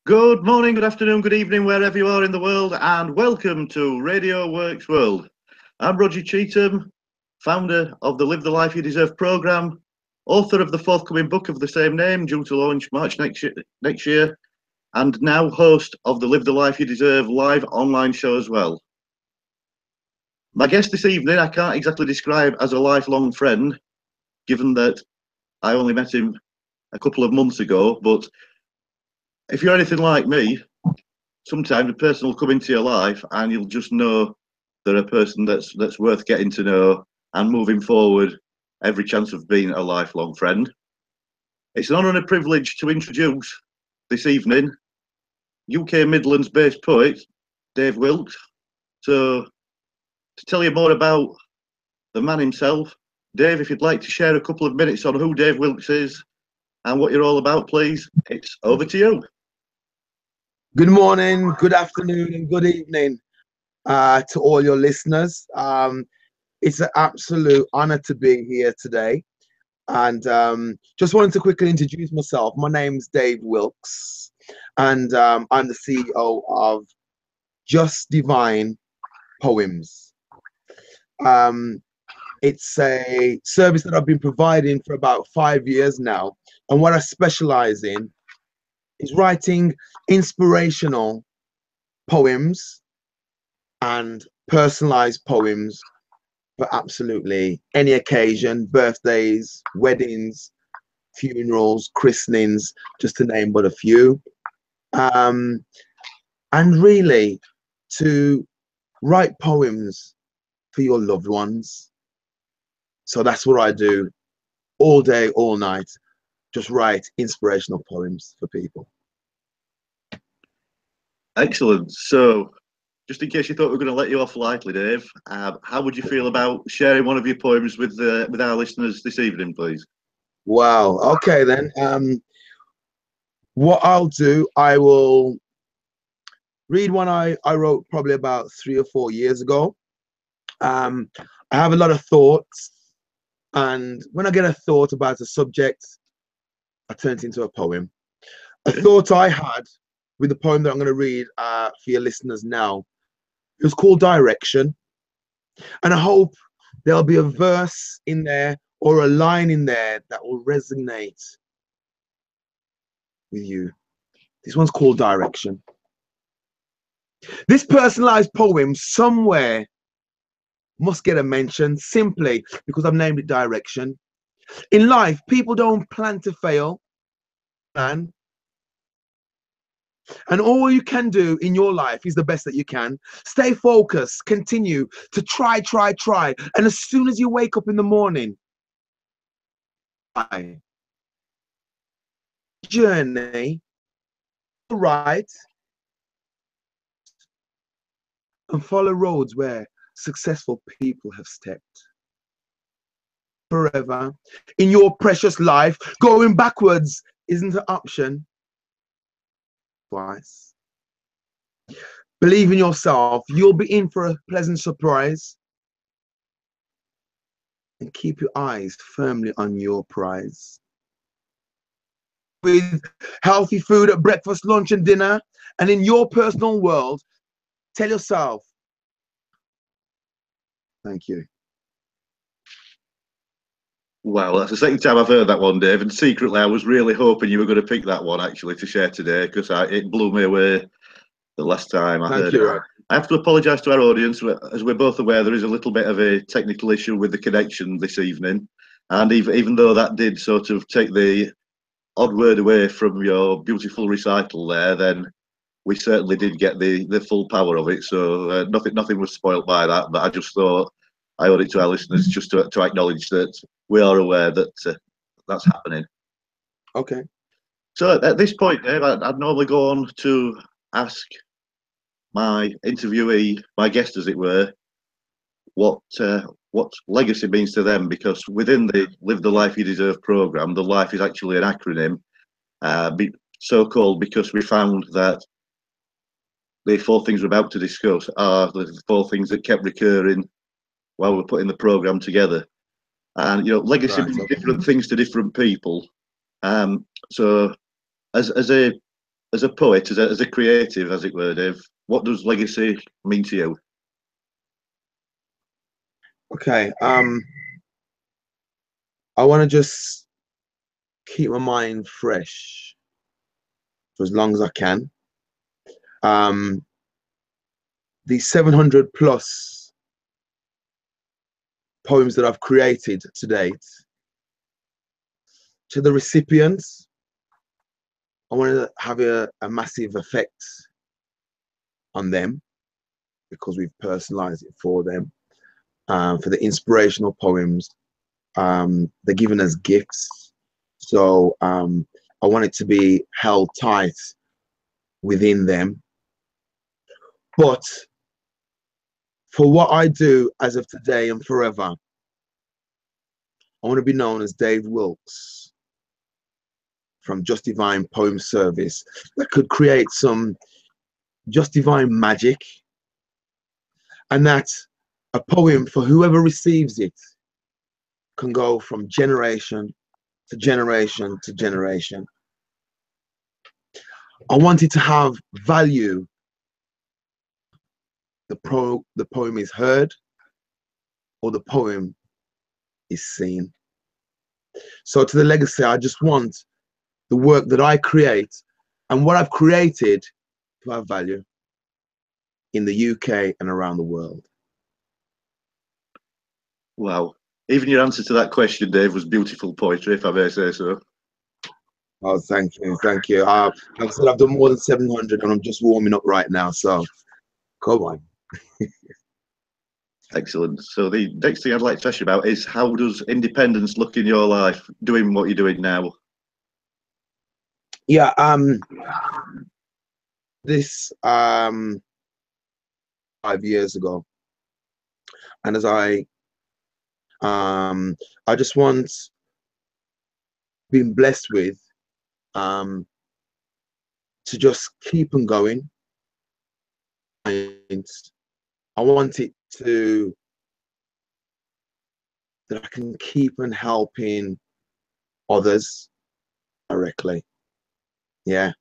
Good morning, good afternoon, good evening, wherever you are in the world, and welcome to Radio Works World. I'm Roger Cheetham, founder of the Live the Life You Deserve programme, author of the forthcoming book of the same name, due to launch March next year, and now host of the Live the Life You Deserve live online show as well. My guest this evening, I can't exactly describe as a lifelong friend, given that I only met him a couple of months ago, but if you're anything like me, sometimes a person will come into your life and you'll just know they're a person that's worth getting to know and moving forward, every chance of being a lifelong friend. It's an honour and a privilege to introduce this evening UK Midlands based poet Dave W.O.R.K.S. So to tell you more about the man himself, Dave, if you'd like to share a couple of minutes on who Dave W.O.R.K.S is and what you're all about, please, it's over to you. Good morning, good afternoon, and good evening to all your listeners. It's an absolute honor to be here today. And just wanted to quickly introduce myself. My name's Dave W.O.R.K.S, and I'm the CEO of Just Divine Poems. It's a service that I've been providing for about 5 years now. And what I specialize in is writing inspirational poems and personalized poems for absolutely any occasion: birthdays, weddings, funerals, christenings, just to name but a few. And really to write poems for your loved ones. So that's what I do all day, all night. Just write inspirational poems for people. Excellent. So, just in case you thought we were going to let you off lightly, Dave, how would you feel about sharing one of your poems with our listeners this evening, please? Wow. Okay, then. What I'll do, I will read one I wrote probably about 3 or 4 years ago. I have a lot of thoughts, and when I get a thought about a subject, I turn it into a poem. A thought I had with the poem that I'm going to read for your listeners now, it was called Direction. And I hope there'll be a verse in there or a line in there that will resonate with you. This one's called Direction. This personalized poem somewhere must get a mention simply because I've named it Direction. In life, people don't plan to fail, man. And all you can do in your life is the best that you can. Stay focused, continue to try. And as soon as you wake up in the morning, journey right and follow roads where successful people have stepped. Forever in your precious life, going backwards isn't an option. Twice. Believe in yourself. You'll be in for a pleasant surprise. And keep your eyes firmly on your prize. With healthy food at breakfast, lunch, and dinner, and in your personal world, tell yourself, thank you. Wow, that's the second time I've heard that one, Dave, and secretly I was really hoping you were going to pick that one actually to share today, because it blew me away the last time I heard it. I have to apologise to our audience. As we're both aware, there is a little bit of a technical issue with the connection this evening, and even though that did sort of take the odd word away from your beautiful recital there, then we certainly did get the full power of it. So nothing was spoilt by that, but I just thought I owed it to our listeners just to acknowledge that we are aware that that's happening. Okay. So at this point, Dave, I'd normally go on to ask my interviewee, my guest as it were, what legacy means to them, because within the Live the Life You Deserve programme, the life is actually an acronym, so called because we found that the 4 things we're about to discuss are the 4 things that kept recurring while we're putting the programme together. And, legacy means different things to different people. So as a as a poet, as a creative, as it were, Dave, what does legacy mean to you? Okay. I want to just keep my mind fresh for as long as I can. Um, these 700 plus poems that I've created to date, to the recipients, I want to have a massive effect on them because we've personalized it for them. For the inspirational poems, they're given as gifts. So I want it to be held tight within them. But for what I do as of today and forever, I want to be known as Dave Wilkes from Just Divine Poem Service that could create some Just Divine magic, and that a poem for whoever receives it can go from generation to generation to generation. I want it to have value. The poem is heard or the poem is seen. So to the legacy, I just want the work that I create and what I've created to have value in the UK and around the world. Wow. Even your answer to that question, Dave, was beautiful poetry, if I may say so. Oh, thank you, thank you. Like I said, I've done more than 700 and I'm just warming up right now, so come on. Excellent. So the next thing I'd like to ask you about is how does independence look in your life, doing what you're doing now? Yeah, this 5 years ago, and as I just want being blessed with to just keep on going. And I want it to that I can keep on helping others directly. Yeah.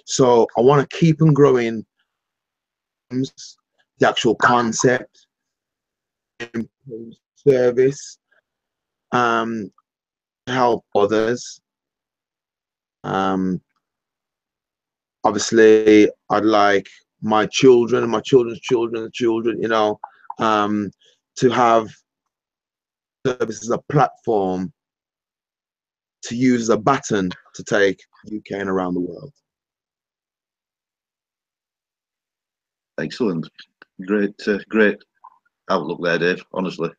So I want to keep on growing the actual concept, service, help others. Obviously, I'd like my children and my children's children, to have service as a platform to use as a baton to take UK and around the world. Excellent. Great, great outlook there, Dave, honestly.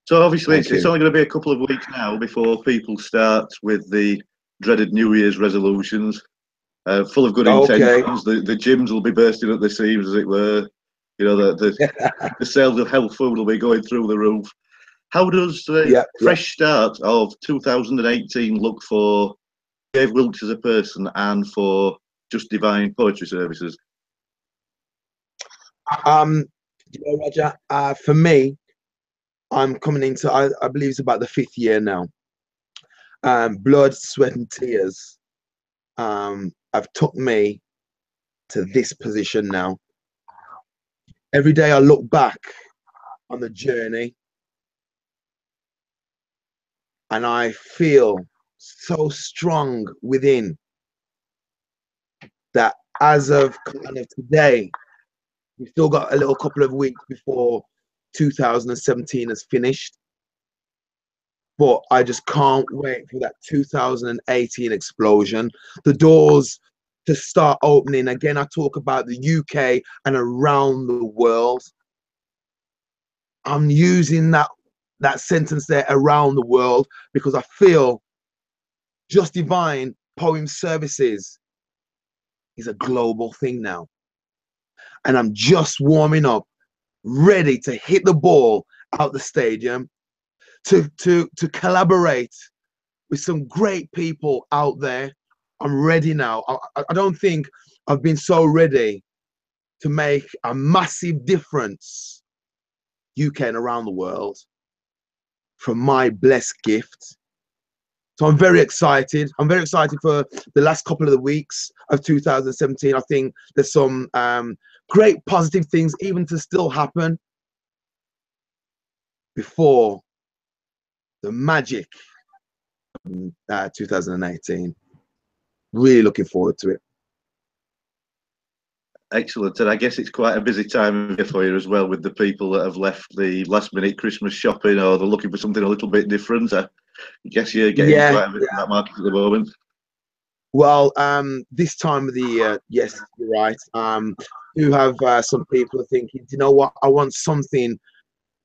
So obviously it's only going to be a couple of weeks now before people start with the dreaded New Year's resolutions, full of good intentions. The gyms will be bursting at the seams, as it were. You know, the sales of health food will be going through the roof. How does the fresh start of 2018 look for Dave Wilkes as a person and for Just Divine Poetry Services? Roger, for me, I'm coming into, I believe it's about the 5th year now. Blood, sweat, and tears have took me to this position now. Every day I look back on the journey and I feel so strong within that as of kind of today, we've still got a little couple of weeks before 2017 is finished. But I just can't wait for that 2018 explosion. The doors to start opening. Again, I talk about the UK and around the world. I'm using that sentence there, around the world, because I feel Just Divine Poem Services is a global thing now. And I'm just warming up, ready to hit the ball out the stadium, to collaborate with some great people out there. I'm ready now. I don't think I've been so ready to make a massive difference UK and around the world from my blessed gift. So I'm very excited. I'm very excited for the last couple of the weeks of 2017. I think there's some great positive things even to still happen before the magic of 2018. Really looking forward to it. Excellent. And I guess it's quite a busy time of year for you as well, with the people that have left the last minute Christmas shopping, or they're looking for something a little bit different. I guess you're getting Yeah. quite a bit of that market at the moment. Well, this time of the year, yes, you're right. You have some people thinking, you know what, I want something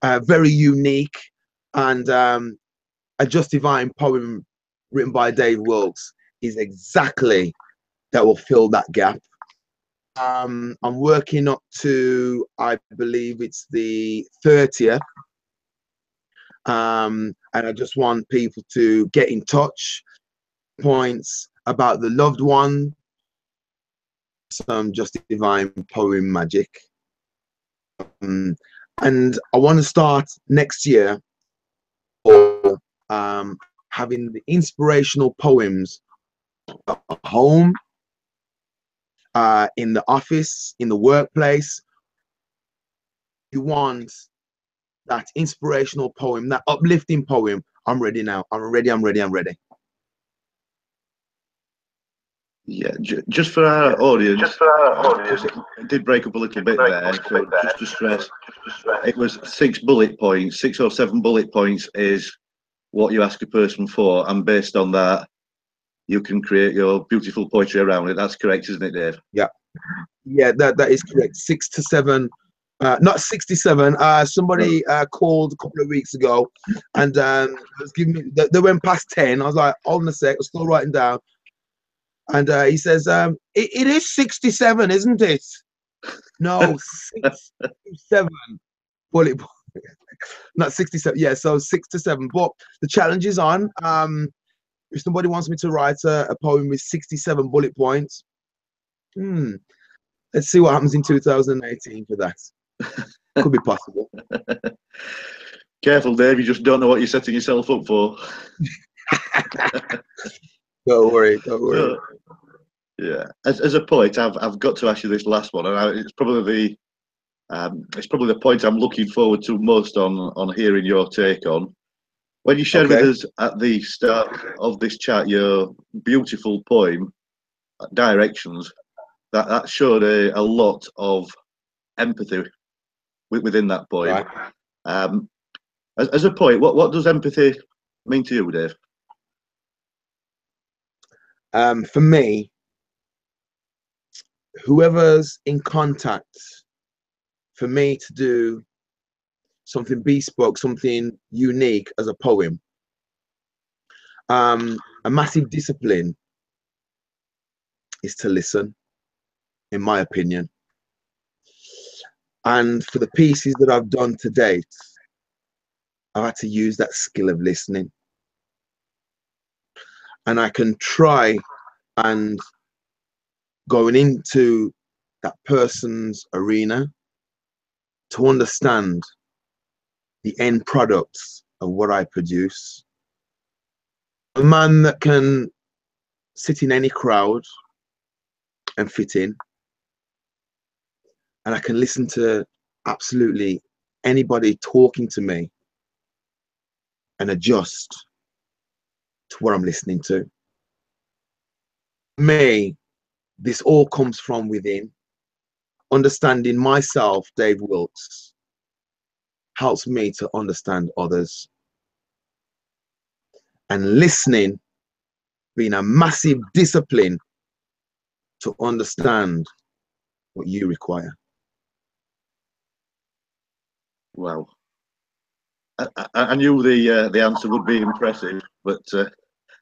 very unique, and a Just Divine poem written by W.O.R.K.S is exactly that will fill that gap. I'm working up to, I believe it's the 30th, and I just want people to get in touch, points about the loved one, some Just Divine poem magic. And I want to start next year having the inspirational poems at home, in the office, in the workplace. You want that inspirational poem, that uplifting poem. I'm ready now. I'm ready. I'm ready. I'm ready. Yeah, just for our audience, it did break up a little bit there. So just to stress, it was 6 bullet points, 6 or 7 bullet points is what you ask a person for, and based on that, you can create your beautiful poetry around it. That's correct, isn't it, Dave? Yeah, yeah, that is correct. 6 to 7, not 67. Somebody called a couple of weeks ago, and was giving me. They went past 10. I was like, hold on a sec, I'm still writing down. And he says, it is 67, isn't it? No, 67 bullet points. Not 67. Yeah, so 6 to 7. But the challenge is on. If somebody wants me to write a poem with 67 bullet points, let's see what happens in 2018 for that. Could be possible. Careful, Dave. You just don't know what you're setting yourself up for. Don't worry. Don't worry. So, yeah, as a poet, I've got to ask you this last one, and it's probably the point I'm looking forward to most on hearing your take on. When you shared with us at the start of this chat your beautiful poem, Directions, that showed a lot of empathy within that poem. Right. As a poet, what does empathy mean to you, Dave? For me, whoever's in contact, for me to do something bespoke, something unique as a poem, a massive discipline is to listen, in my opinion. And for the pieces that I've done to date, I've had to use that skill of listening. And I can try and going into that person's arena to understand the end products of what I produce. A man that can sit in any crowd and fit in, and I can listen to absolutely anybody talking to me and adjust to what I'm listening to. For me, this all comes from within. Understanding myself, W.O.R.K.S, helps me to understand others. And listening being a massive discipline to understand what you require. Wow. I knew the answer would be impressive, but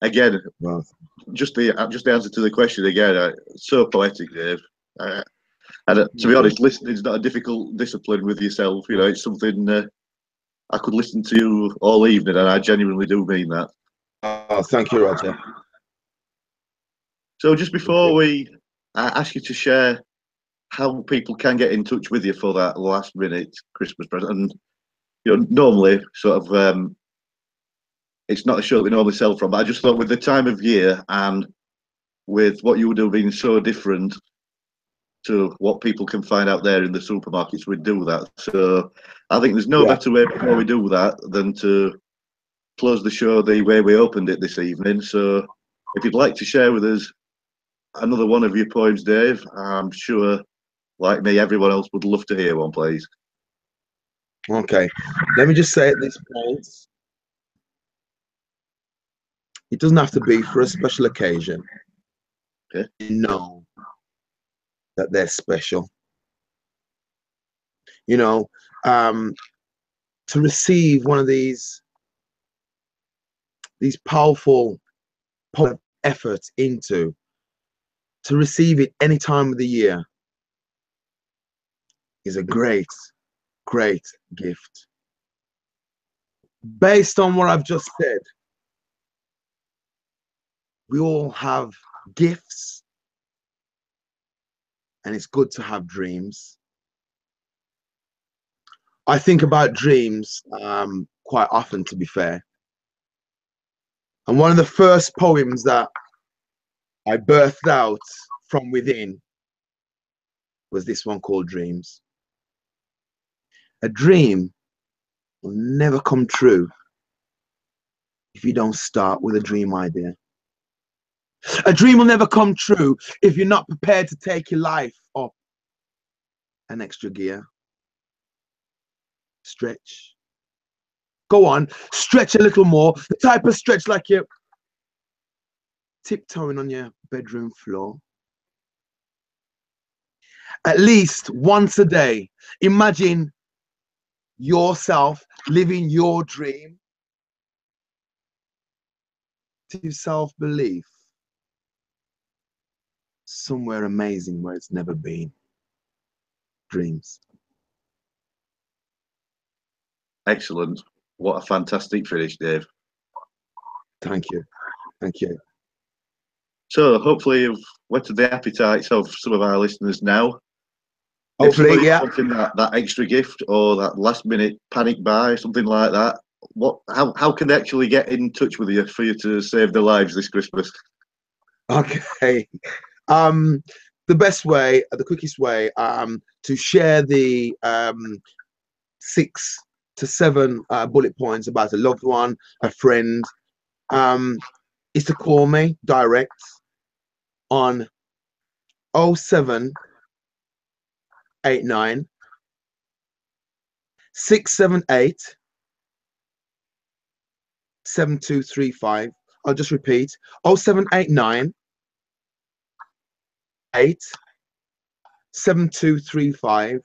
again, wow. just the answer to the question again, so poetic, Dave. And to be honest, listening is not a difficult discipline with yourself. You know, it's something I could listen to you all evening, and I genuinely do mean that. Oh, thank you, Roger. So just before we ask you to share how people can get in touch with you for that last minute Christmas present, and you know, normally sort of it's not a show that we normally sell from, but I just thought with the time of year and with what you do being so different to what people can find out there in the supermarkets, we'd do that. So I think there's no Yeah. better way before we do that than to close the show the way we opened it this evening. So if you'd like to share with us another one of your poems, Dave, I'm sure, like me, everyone else would love to hear one, please. Okay. Let me just say at this point, it doesn't have to be for a special occasion. Okay. You know that they're special. You know, to receive one of these powerful efforts into, to receive it any time of the year is a great, great gift. Based on what I've just said, we all have gifts, and it's good to have dreams. I think about dreams quite often, to be fair. And one of the first poems that I birthed out from within was this one called Dreams. A dream will never come true if you don't start with a dream idea. A dream will never come true if you're not prepared to take your life up an extra gear. Stretch. Go on, stretch a little more. The type of stretch like you're tiptoeing on your bedroom floor. At least once a day, imagine yourself living your dream. To self-belief. Somewhere amazing where it's never been. Dreams. Excellent. What a fantastic finish, Dave. Thank you. Thank you. So hopefully you've whetted the appetites of some of our listeners now. Hopefully, if yeah. Wanting that extra gift or that last minute panic buy, something like that, how can they actually get in touch with you for you to save their lives this Christmas? Okay. The best way, the quickest way, to share the 6 to 7 bullet points about a loved one, a friend, is to call me direct on 0789 678 7235. I'll just repeat 0789 7235.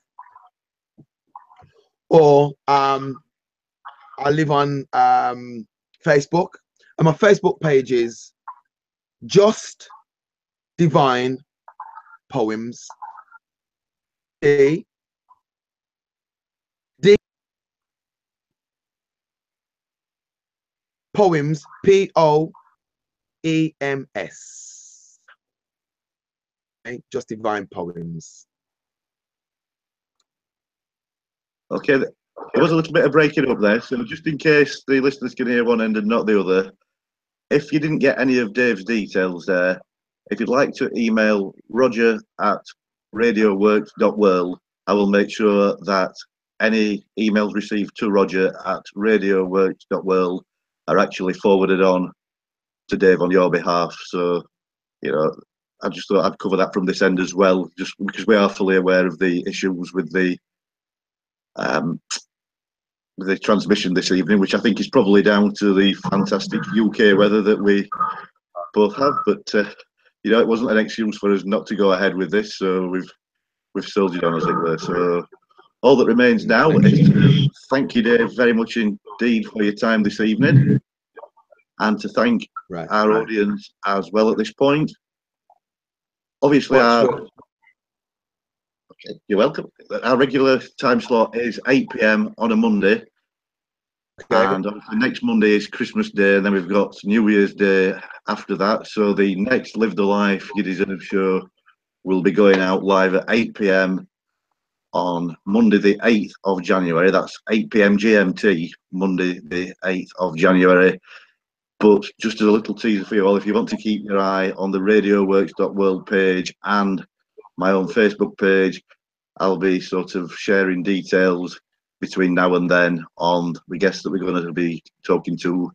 Or I live on Facebook, and my Facebook page is Just Divine Poems. D Poems, POEMS. Okay, Just Divine Poems. Okay, there was a little bit of breaking up there, so just in case the listeners can hear one end and not the other, if you didn't get any of Dave's details there, if you'd like to email roger@radioworks.world, I will make sure that any emails received to roger@radioworks.world are actually forwarded on to Dave on your behalf. So, you know, I just thought I'd cover that from this end as well, just because we are fully aware of the issues with the transmission this evening, which I think is probably down to the fantastic UK weather that we both have. But you know, it wasn't an excuse for us not to go ahead with this, so we've soldiered on, as it were. So all that remains now is to thank you, Dave, very much indeed for your time this evening, and to thank our audience as well at this point. Obviously, okay, you're welcome. Our regular time slot is 8 p.m. on a Monday. Okay. And obviously next Monday is Christmas Day, and then we've got New Year's Day after that. So the next Live the Life You Deserve show will be going out live at 8 p.m. on Monday the 8th of January. That's 8 p.m. GMT, Monday the 8th of January. But just as a little teaser for you all, if you want to keep your eye on the RadioWorks.world page and my own Facebook page, I'll be sort of sharing details between now and then on the guests that we're going to be talking to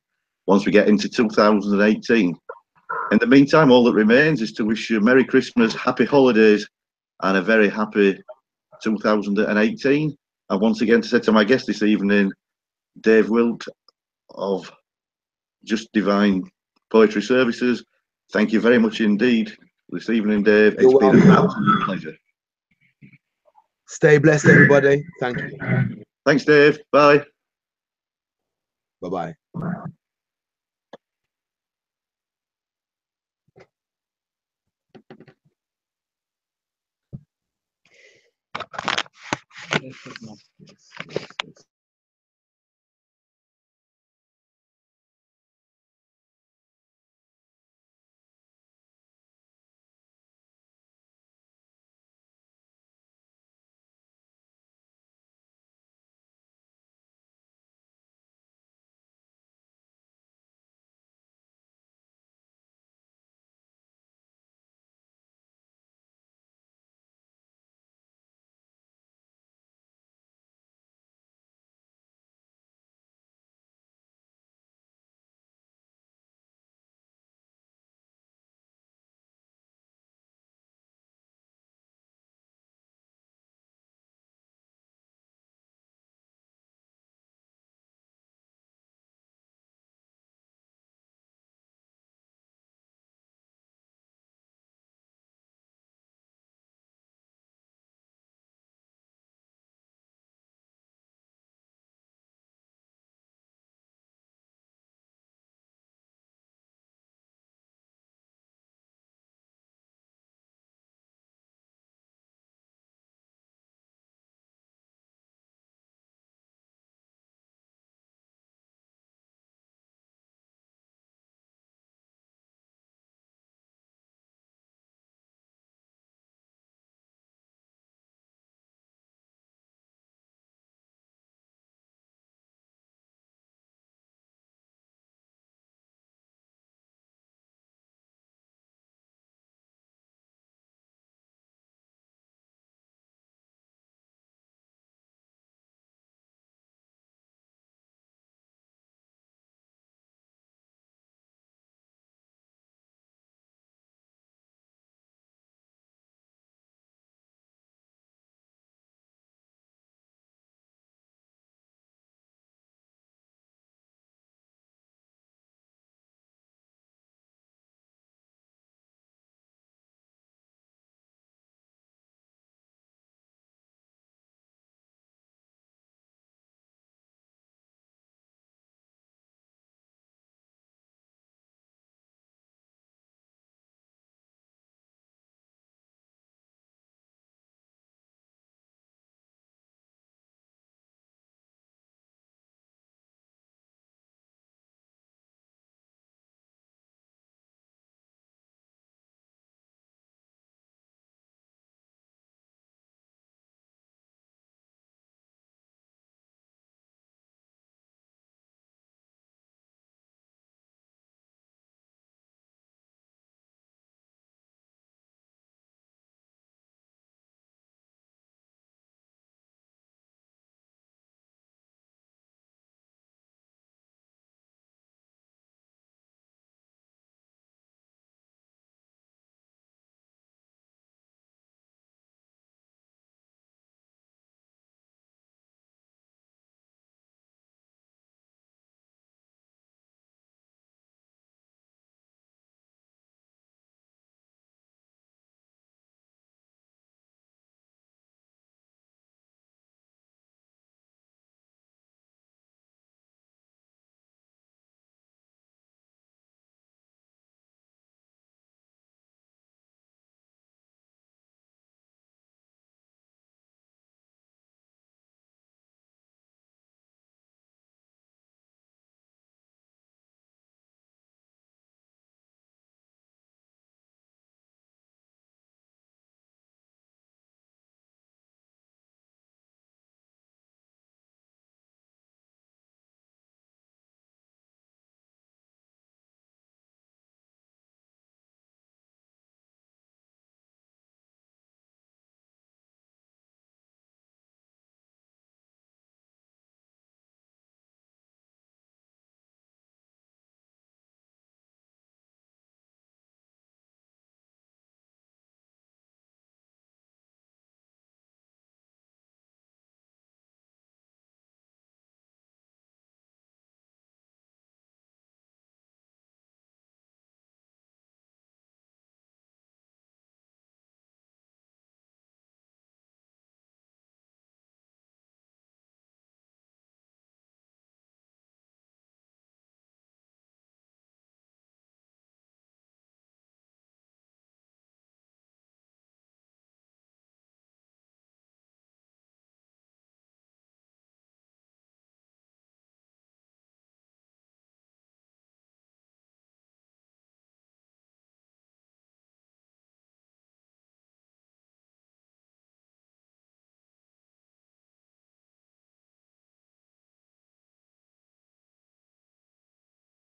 once we get into 2018. In the meantime, all that remains is to wish you Merry Christmas, Happy Holidays, and a very happy 2018. And once again, to say to my guest this evening, Dave Wilt of Just Divine Poetry Services, thank you very much indeed this evening, Dave. You're It's been an welcome. absolute pleasure. Stay blessed, everybody. Thank you. Thanks, Dave. Bye. Bye-bye.